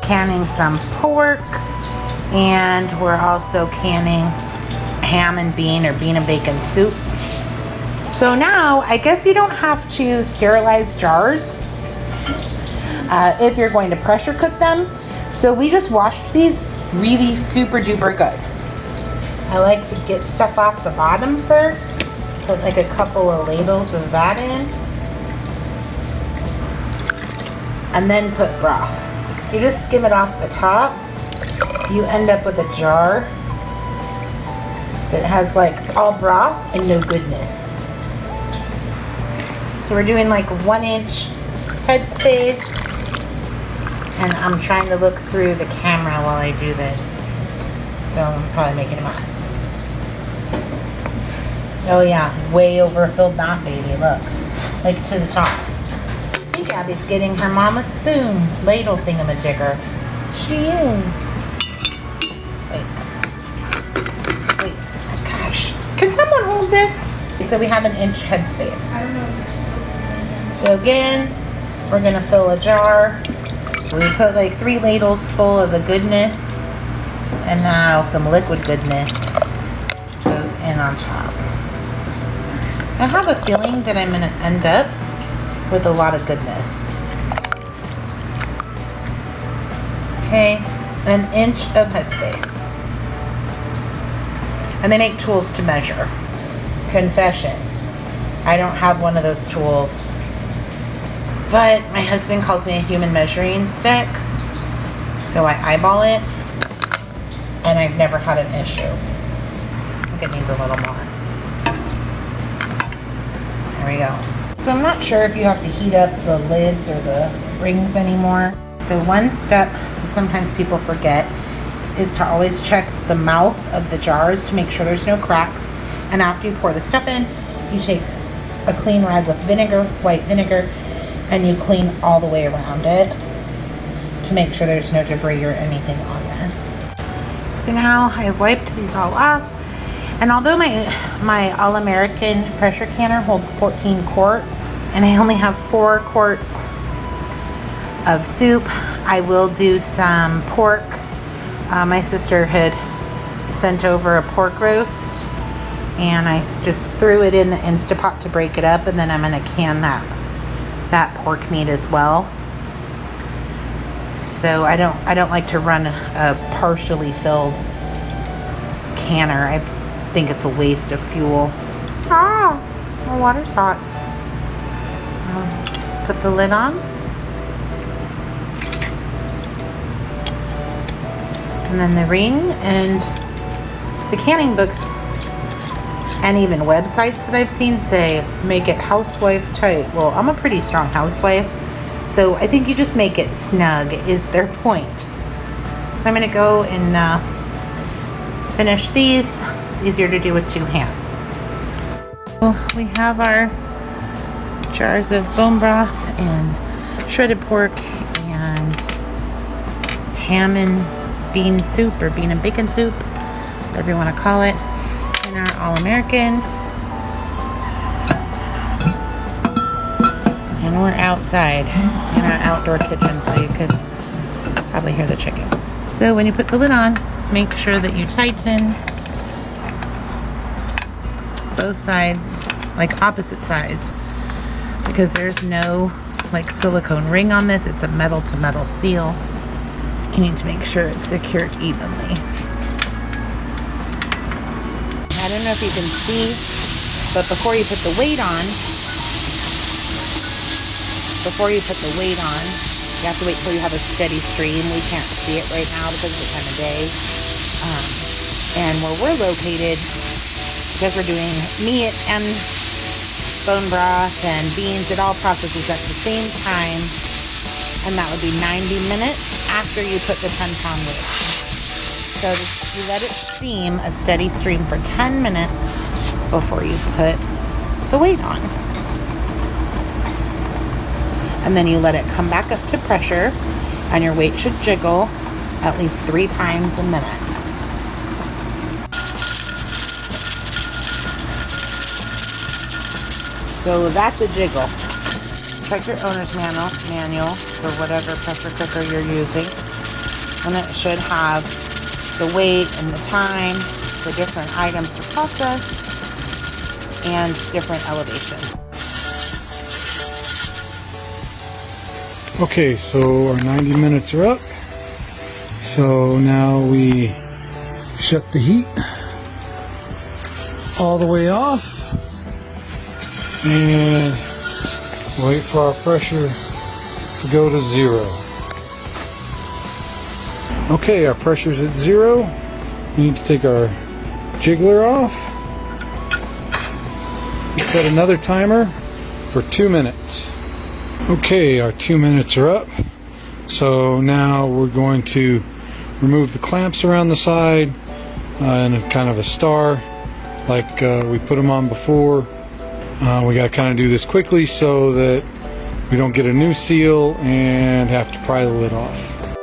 canning some pork, and we're also canning ham and bean or bean and bacon soup. So now I guess you don't have to sterilize jars if you're going to pressure cook them. So we just washed these really super duper good. I like to get stuff off the bottom first. Put like a couple of ladles of that in. And then put broth. You just skim it off the top. You end up with a jar that has like all broth and no goodness. So we're doing like 1 inch headspace. And I'm trying to look through the camera while I do this. So I'm probably making a mess. Oh yeah, way overfilled that baby, look. Like to the top. I think Abby's getting her mama's spoon, ladle thingamajigger. She is. Wait, gosh. Can someone hold this? So we have 1 inch headspace. I don't know. So again, we're gonna fill a jar. We put like 3 ladles full of the goodness, and now some liquid goodness goes in on top. I have a feeling that I'm gonna end up with a lot of goodness. Okay, 1 inch of headspace. And they make tools to measure. Confession, I don't have one of those tools. But my husband calls me a human measuring stick, so I eyeball it, and I've never had an issue. I think it needs a little more. There we go. So I'm not sure if you have to heat up the lids or the rings anymore. So one step that sometimes people forget is to always check the mouth of the jars to make sure there's no cracks. And after you pour the stuff in, you take a clean rag with vinegar, white vinegar, and you clean all the way around it to make sure there's no debris or anything on there. So now I've wiped these all off, and although my All-American pressure canner holds 14 quarts and I only have 4 quarts of soup, I will do some pork. My sister had sent over a pork roast, and I just threw it in the Instapot to break it up, and then I'm gonna can that pork meat as well. So I don't like to run a partially filled canner. I think it's a waste of fuel. Ah, my water's hot. Just put the lid on. And then the ring, and the canning books and even websites that I've seen say make it housewife tight. Well, I'm a pretty strong housewife, so I think you just make it snug is their point. So I'm gonna go and finish these. It's easier to do with 2 hands. So we have our jars of bone broth and shredded pork and ham and bean soup, or bean and bacon soup, whatever you want to call it, in our All-American. And we're outside in our outdoor kitchen, so you could probably hear the chickens. So when you put the lid on, make sure that you tighten both sides, like opposite sides, because there's no like silicone ring on this. It's a metal to metal seal. You need to make sure it's secured evenly. I don't know if you can see, but before you put the weight on, you have to wait till you have a steady stream. We can't see it right now because of the time of day. And where we're located, because we're doing meat and bone broth and beans, it all processes at the same time. And that would be 90 minutes after you put the 10-pound weight on. So you let it steam, a steady stream, for 10 minutes before you put the weight on. And then you let it come back up to pressure, and your weight should jiggle at least 3 times a minute. So that's a jiggle. Check your owner's manual for whatever pressure cooker you're using. And it should have the weight and the time, the different items to process, and different elevations. Okay, so our 90 minutes are up. So now we shut the heat all the way off and wait for our pressure to go to 0. Okay, our pressure's at 0. We need to take our jiggler off. Set another timer for 2 minutes. Okay, our 2 minutes are up. So now we're going to remove the clamps around the side in a kind of a star like we put them on before. We got to kind of do this quickly so that we don't get a new seal and have to pry the lid off.